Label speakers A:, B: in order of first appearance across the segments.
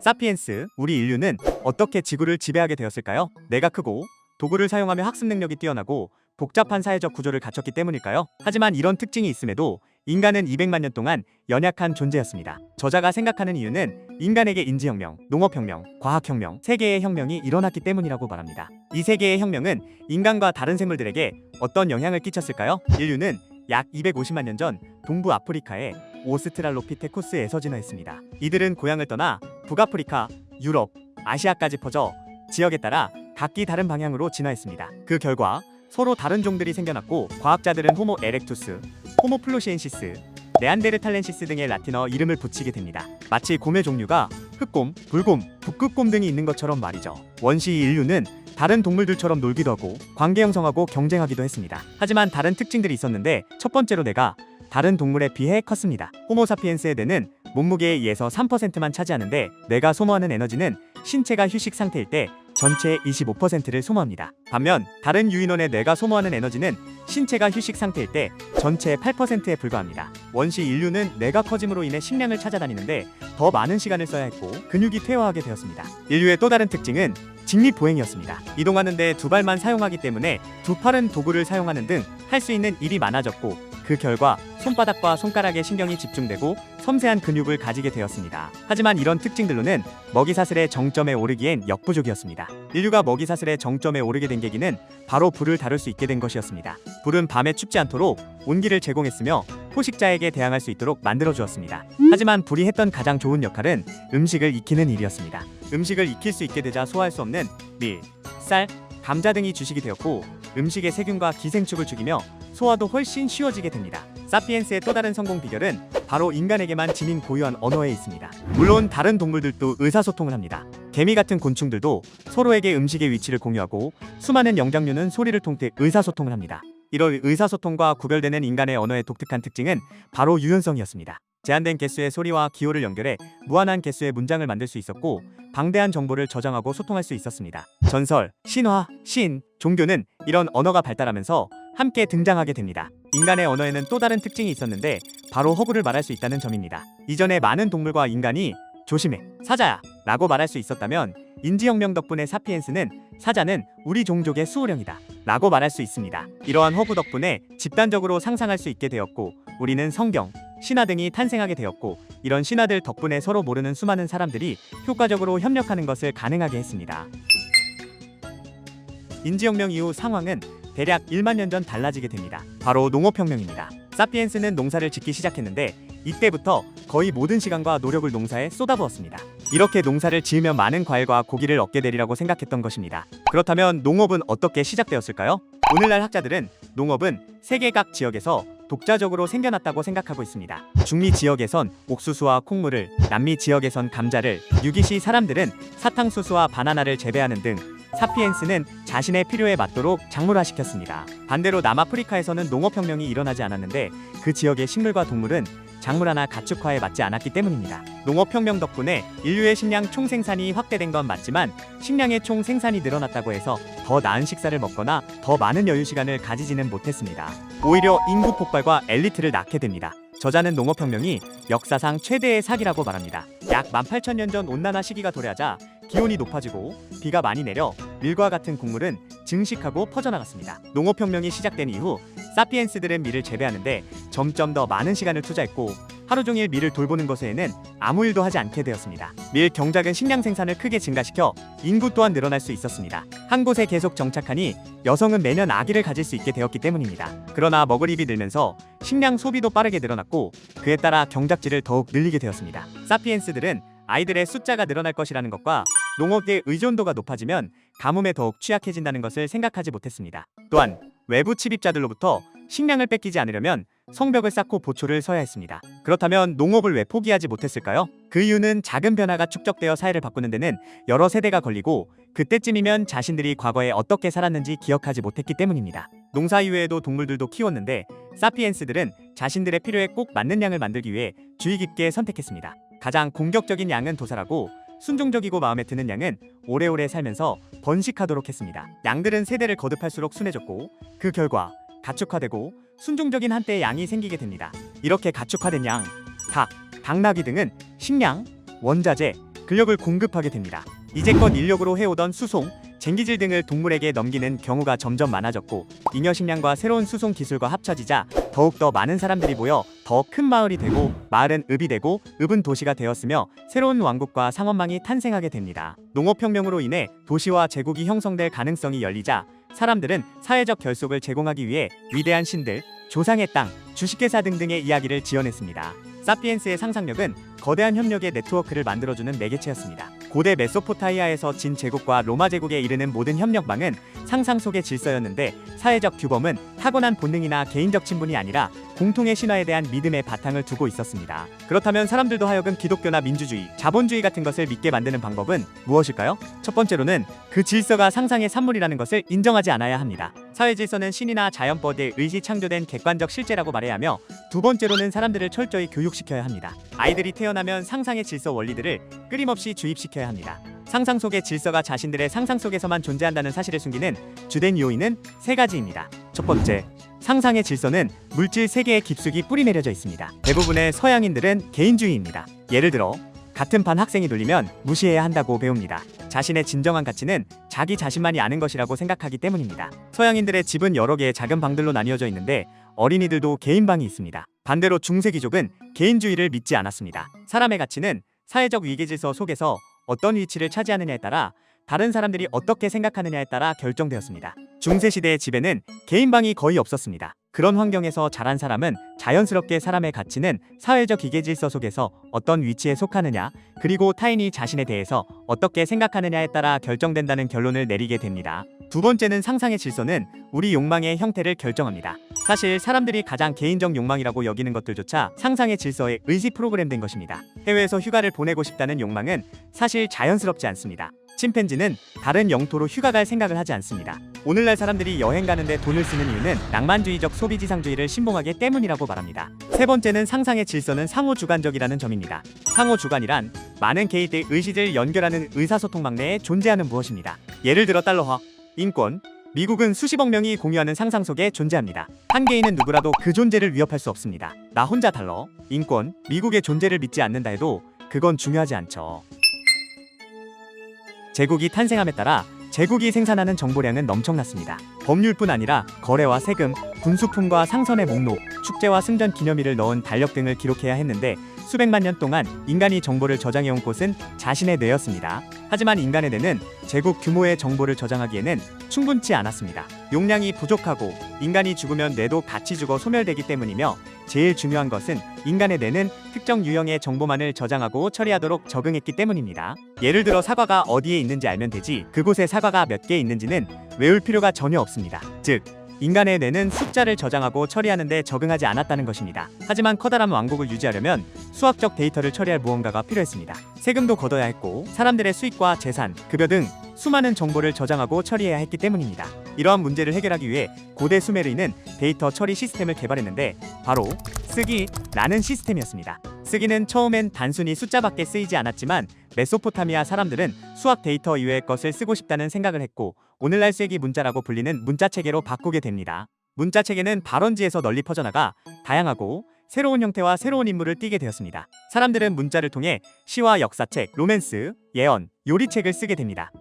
A: 사피엔스, 우리 인류는 어떻게 지구를 지배하게 되었을까요? 뇌가 크고 도구를 사용하며 학습 능력이 뛰어나고 복잡한 사회적 구조를 갖췄기 때문일까요? 하지만 이런 특징이 있음에도 인간은 200만 년 동안 연약한 존재였습니다. 저자가 생각하는 이유는 인간에게 인지혁명, 농업혁명, 과학혁명, 세 개의 혁명이 일어났기 때문이라고 말합니다. 이 세 개의 혁명은 인간과 다른 생물들에게 어떤 영향을 끼쳤을까요? 인류는 약 250만 년 전 동부 아프리카의 오스트랄로피테쿠스에서 진화했습니다. 이들은 고향을 떠나 북아프리카, 유럽, 아시아까지 퍼져 지역에 따라 각기 다른 방향으로 진화했습니다. 그 결과 서로 다른 종들이 생겨났고 과학자들은 호모 에렉투스, 호모 플루시엔시스, 네안데르탈렌시스 등의 라틴어 이름을 붙이게 됩니다. 마치 곰의 종류가 흑곰, 불곰, 북극곰 등이 있는 것처럼 말이죠. 원시 인류는 다른 동물들처럼 놀기도 하고 관계 형성하고 경쟁하기도 했습니다. 하지만 다른 특징들이 있었는데 첫 번째로 뇌가 다른 동물에 비해 컸습니다. 호모사피엔스의 뇌는 몸무게의 2에서 3%만 차지하는데 뇌가 소모하는 에너지는 신체가 휴식 상태일 때 전체의 25%를 소모합니다. 반면 다른 유인원의 뇌가 소모하는 에너지는 신체가 휴식 상태일 때 전체의 8%에 불과합니다. 원시 인류는 뇌가 커짐으로 인해 식량을 찾아다니는데 더 많은 시간을 써야 했고 근육이 퇴화하게 되었습니다. 인류의 또 다른 특징은 직립보행이었습니다. 이동하는 데 두 발만 사용하기 때문에 두 팔은 도구를 사용하는 등 할 수 있는 일이 많아졌고 그 결과 손바닥과 손가락에 신경이 집중되고 섬세한 근육을 가지게 되었습니다. 하지만 이런 특징들로는 먹이사슬의 정점에 오르기엔 역부족이었습니다. 인류가 먹이사슬의 정점에 오르게 된 계기는 바로 불을 다룰 수 있게 된 것이었습니다. 불은 밤에 춥지 않도록 온기를 제공했으며 포식자에게 대항할 수 있도록 만들어주었습니다. 하지만 불이 했던 가장 좋은 역할은 음식을 익히는 일이었습니다. 음식을 익힐 수 있게 되자 소화할 수 없는 밀, 쌀, 감자 등이 주식이 되었고 음식의 세균과 기생충을 죽이며 소화도 훨씬 쉬워지게 됩니다. 사피엔스의 또 다른 성공 비결은 바로 인간에게만 지닌 고유한 언어에 있습니다. 물론 다른 동물들도 의사소통을 합니다. 개미 같은 곤충들도 서로에게 음식의 위치를 공유하고 수많은 영장류는 소리를 통해 의사소통을 합니다. 이런 의사소통과 구별되는 인간의 언어의 독특한 특징은 바로 유연성이었습니다. 제한된 개수의 소리와 기호를 연결해 무한한 개수의 문장을 만들 수 있었고 방대한 정보를 저장하고 소통할 수 있었습니다. 전설, 신화, 신, 종교는 이런 언어가 발달하면서 함께 등장하게 됩니다. 인간의 언어에는 또 다른 특징이 있었는데 바로 허구를 말할 수 있다는 점입니다. 이전에 많은 동물과 인간이 조심해, 사자야 라고 말할 수 있었다면 인지혁명 덕분에 사피엔스는 사자는 우리 종족의 수호령이다 라고 말할 수 있습니다. 이러한 허구 덕분에 집단적으로 상상할 수 있게 되었고 우리는 성경, 신화 등이 탄생하게 되었고 이런 신화들 덕분에 서로 모르는 수많은 사람들이 효과적으로 협력하는 것을 가능하게 했습니다. 인지혁명 이후 상황은 대략 1만 년 전 달라지게 됩니다. 바로 농업혁명입니다. 사피엔스는 농사를 짓기 시작했는데 이때부터 거의 모든 시간과 노력을 농사에 쏟아부었습니다. 이렇게 농사를 지으면 많은 과일과 고기를 얻게 되리라고 생각했던 것입니다. 그렇다면 농업은 어떻게 시작되었을까요? 오늘날 학자들은 농업은 세계 각 지역에서 독자적으로 생겨났다고 생각하고 있습니다. 중미 지역에선 옥수수와 콩물을, 남미 지역에선 감자를, 유기시 사람들은 사탕수수와 바나나를 재배하는 등 사피엔스는 자신의 필요에 맞도록 작물화시켰습니다. 반대로 남아프리카에서는 농업혁명이 일어나지 않았는데 그 지역의 식물과 동물은 작물화나 가축화에 맞지 않았기 때문입니다. 농업혁명 덕분에 인류의 식량 총생산이 확대된 건 맞지만 식량의 총생산이 늘어났다고 해서 더 나은 식사를 먹거나 더 많은 여유시간을 가지지는 못했습니다. 오히려 인구 폭발과 엘리트를 낳게 됩니다. 저자는 농업혁명이 역사상 최대의 사기라고 말합니다. 약 18,000년 전 온난화 시기가 도래하자 기온이 높아지고 비가 많이 내려 밀과 같은 곡물은 증식하고 퍼져나갔습니다. 농업혁명이 시작된 이후 사피엔스들은 밀을 재배하는데 점점 더 많은 시간을 투자했고 하루 종일 밀을 돌보는 것에는 아무 일도 하지 않게 되었습니다. 밀 경작은 식량 생산을 크게 증가시켜 인구 또한 늘어날 수 있었습니다. 한 곳에 계속 정착하니 여성은 매년 아기를 가질 수 있게 되었기 때문입니다. 그러나 먹을 입이 늘면서 식량 소비도 빠르게 늘어났고 그에 따라 경작지를 더욱 늘리게 되었습니다. 사피엔스들은 아이들의 숫자가 늘어날 것이라는 것과 농업의 의존도가 높아지면 가뭄에 더욱 취약해진다는 것을 생각하지 못했습니다. 또한 외부 침입자들로부터 식량을 뺏기지 않으려면 성벽을 쌓고 보초를 서야 했습니다. 그렇다면 농업을 왜 포기하지 못했을까요? 그 이유는 작은 변화가 축적되어 사회를 바꾸는 데는 여러 세대가 걸리고 그때쯤이면 자신들이 과거에 어떻게 살았는지 기억하지 못했기 때문입니다. 농사 이외에도 동물들도 키웠는데 사피엔스들은 자신들의 필요에 꼭 맞는 양을 만들기 위해 주의 깊게 선택했습니다. 가장 공격적인 양은 도살하고 순종적이고 마음에 드는 양은 오래오래 살면서 번식하도록 했습니다. 양들은 세대를 거듭할수록 순해졌고 그 결과 가축화되고 순종적인 한때의 양이 생기게 됩니다. 이렇게 가축화된 양, 닭, 당나귀 등은 식량, 원자재, 근력을 공급하게 됩니다. 이제껏 인력으로 해오던 수송, 쟁기질 등을 동물에게 넘기는 경우가 점점 많아졌고 잉여 식량과 새로운 수송 기술과 합쳐지자 더욱더 많은 사람들이 모여 더 큰 마을이 되고 마을은 읍이 되고 읍은 도시가 되었으며 새로운 왕국과 상업망이 탄생하게 됩니다. 농업혁명으로 인해 도시와 제국이 형성될 가능성이 열리자 사람들은 사회적 결속을 제공하기 위해 위대한 신들, 조상의 땅, 주식회사 등등의 이야기를 지어냈습니다. 사피엔스의 상상력은 거대한 협력의 네트워크를 만들어주는 매개체였습니다. 고대 메소포타미아에서 진 제국과 로마 제국에 이르는 모든 협력망은 상상 속의 질서였는데 사회적 규범은 타고난 본능이나 개인적 친분이 아니라 공통의 신화에 대한 믿음의 바탕을 두고 있었습니다. 그렇다면 사람들도 하여금 기독교나 민주주의, 자본주의 같은 것을 믿게 만드는 방법은 무엇일까요? 첫 번째로는 그 질서가 상상의 산물이라는 것을 인정하지 않아야 합니다. 사회 질서는 신이나 자연법에 의지 창조된 객관적 실제라고 말해야 하며 두 번째로는 사람들을 철저히 교육시켜야 합니다. 아이들이 태어나면 상상의 질서 원리들을 끊임없이 주입시켜야 합니다. 상상 속의 질서가 자신들의 상상 속에서만 존재한다는 사실을 숨기는 주된 요인은 세 가지입니다. 첫 번째, 상상의 질서는 물질 세계에 깊숙이 뿌리내려져 있습니다. 대부분의 서양인들은 개인주의입니다. 예를 들어 같은 반 학생이 놀리면 무시해야 한다고 배웁니다. 자신의 진정한 가치는 자기 자신만이 아는 것이라고 생각하기 때문입니다. 서양인들의 집은 여러 개의 작은 방들로 나뉘어져 있는데 어린이들도 개인 방이 있습니다. 반대로 중세귀족은 개인주의를 믿지 않았습니다. 사람의 가치는 사회적 위계질서 속에서 어떤 위치를 차지하느냐에 따라 다른 사람들이 어떻게 생각하느냐에 따라 결정되었습니다. 중세시대의 집에는 개인방이 거의 없었습니다. 그런 환경에서 자란 사람은 자연스럽게 사람의 가치는 사회적 위계질서 속에서 어떤 위치에 속하느냐, 그리고 타인이 자신에 대해서 어떻게 생각하느냐에 따라 결정된다는 결론을 내리게 됩니다. 두 번째는 상상의 질서는 우리 욕망의 형태를 결정합니다. 사실 사람들이 가장 개인적 욕망이라고 여기는 것들조차 상상의 질서에 의지 프로그램된 것입니다. 해외에서 휴가를 보내고 싶다는 욕망은 사실 자연스럽지 않습니다. 침팬지는 다른 영토로 휴가 갈 생각을 하지 않습니다. 오늘날 사람들이 여행 가는데 돈을 쓰는 이유는 낭만주의적 소비지상주의를 신봉하기 때문이라고 말합니다. 세 번째는 상상의 질서는 상호주관적이라는 점입니다. 상호주관이란 많은 개인의 의식을 연결하는 의사소통망 내에 존재하는 무엇입니다. 예를 들어 달러화, 인권, 미국은 수십억 명이 공유하는 상상 속에 존재합니다. 한 개인은 누구라도 그 존재를 위협할 수 없습니다. 나 혼자 달러, 인권, 미국의 존재를 믿지 않는다 해도 그건 중요하지 않죠. 제국이 탄생함에 따라 제국이 생산하는 정보량은 넘쳐났습니다. 법률뿐 아니라 거래와 세금, 군수품과 상선의 목록, 축제와 승전 기념일을 넣은 달력 등을 기록해야 했는데 수백만 년 동안 인간이 정보를 저장해온 곳은 자신의 뇌였습니다. 하지만 인간의 뇌는 제국 규모의 정보를 저장하기에는 충분치 않았습니다. 용량이 부족하고 인간이 죽으면 뇌도 같이 죽어 소멸되기 때문이며 제일 중요한 것은 인간의 뇌는 특정 유형의 정보만을 저장하고 처리하도록 적응했기 때문입니다. 예를 들어 사과가 어디에 있는지 알면 되지 그곳에 사과가 몇 개 있는지는 외울 필요가 전혀 없습니다. 즉 인간의 뇌는 숫자를 저장하고 처리하는데 적응하지 않았다는 것입니다. 하지만 커다란 왕국을 유지하려면 수학적 데이터를 처리할 무언가가 필요했습니다. 세금도 걷어야 했고 사람들의 수익과 재산, 급여 등 수많은 정보를 저장하고 처리해야 했기 때문입니다. 이러한 문제를 해결하기 위해 고대 수메르인은 데이터 처리 시스템을 개발했는데 바로 쓰기라는 시스템이었습니다. 쓰기는 처음엔 단순히 숫자밖에 쓰이지 않았지만 메소포타미아 사람들은 수학 데이터 이외의 것을 쓰고 싶다는 생각을 했고 오늘날 쐐기 문자라고 불리는 문자체계로 바꾸게 됩니다. 문자체계는 발원지에서 널리 퍼져나가 다양하고 새로운 형태와 새로운 인물을 띠게 되었습니다. 사람들은 문자를 통해 시와 역사책, 로맨스, 예언, 요리책을 쓰게 됩니다.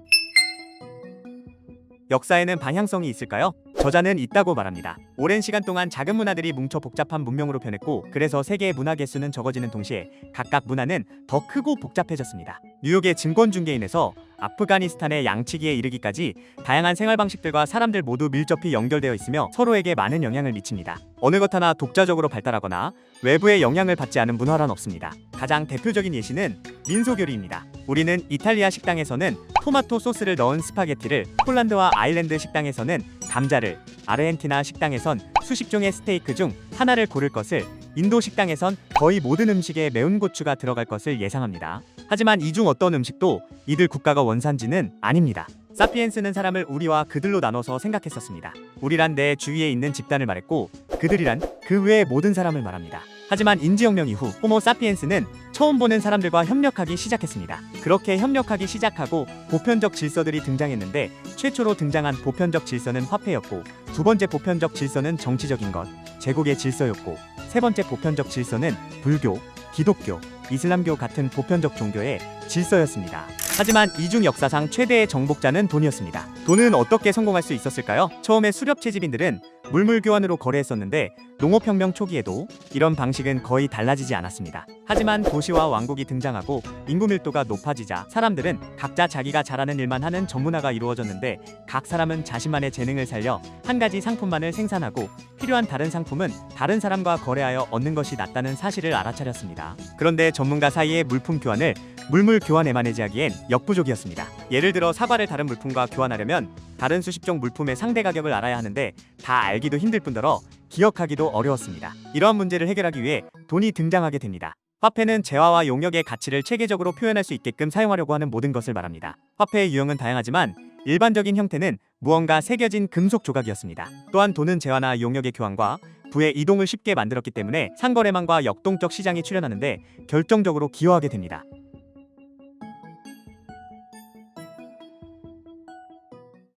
A: 역사에는 방향성이 있을까요? 저자는 있다고 말합니다. 오랜 시간 동안 작은 문화들이 뭉쳐 복잡한 문명으로 변했고 그래서 세계의 문화 개수는 적어지는 동시에 각각 문화는 더 크고 복잡해졌습니다. 뉴욕의 증권중개인에서 아프가니스탄의 양치기에 이르기까지 다양한 생활 방식들과 사람들 모두 밀접히 연결되어 있으며 서로에게 많은 영향을 미칩니다. 어느 것 하나 독자적으로 발달하거나 외부의 영향을 받지 않은 문화란 없습니다. 가장 대표적인 예시는 민소요리입니다. 우리는 이탈리아 식당에서는 토마토 소스를 넣은 스파게티를, 폴란드와 아일랜드 식당에서는 감자를, 아르헨티나 식당에선 수십 종의 스테이크 중 하나를 고를 것을, 인도 식당에선 거의 모든 음식에 매운 고추가 들어갈 것을 예상합니다. 하지만 이 중 어떤 음식도 이들 국가가 원산지는 아닙니다. 사피엔스는 사람을 우리와 그들로 나눠서 생각했었습니다. 우리란 내 주위에 있는 집단을 말했고 그들이란 그 외의 모든 사람을 말합니다. 하지만 인지혁명 이후 호모 사피엔스는 처음 보는 사람들과 협력하기 시작했습니다. 그렇게 협력하기 시작하고 보편적 질서들이 등장했는데 최초로 등장한 보편적 질서는 화폐였고 두 번째 보편적 질서는 정치적인 것, 제국의 질서였고 세 번째 보편적 질서는 불교, 기독교, 이슬람교 같은 보편적 종교의 질서였습니다. 하지만 이중 역사상 최대의 정복자는 돈이었습니다. 돈은 어떻게 성공할 수 있었을까요? 처음에 수렵 채집인들은 물물 교환으로 거래했었는데 농업혁명 초기에도 이런 방식은 거의 달라지지 않았습니다. 하지만 도시와 왕국이 등장하고 인구 밀도가 높아지자 사람들은 각자 자기가 잘하는 일만 하는 전문화가 이루어졌는데 각 사람은 자신만의 재능을 살려 한 가지 상품만을 생산하고 필요한 다른 상품은 다른 사람과 거래하여 얻는 것이 낫다는 사실을 알아차렸습니다. 그런데 전문가 사이의 물품 교환을 물물 교환에만 해지하기엔 역부족이었습니다. 예를 들어 사과를 다른 물품과 교환하려면 다른 수십 종 물품의 상대 가격을 알아야 하는데 다 알기도 힘들 뿐더러 기억하기도 어려웠습니다. 이러한 문제를 해결하기 위해 돈이 등장하게 됩니다. 화폐는 재화와 용역의 가치를 체계적으로 표현할 수 있게끔 사용하려고 하는 모든 것을 말합니다. 화폐의 유형은 다양하지만 일반적인 형태는 무언가 새겨진 금속 조각이었습니다. 또한 돈은 재화나 용역의 교환과 부의 이동을 쉽게 만들었기 때문에 상거래망과 역동적 시장이 출현하는데 결정적으로 기여하게 됩니다.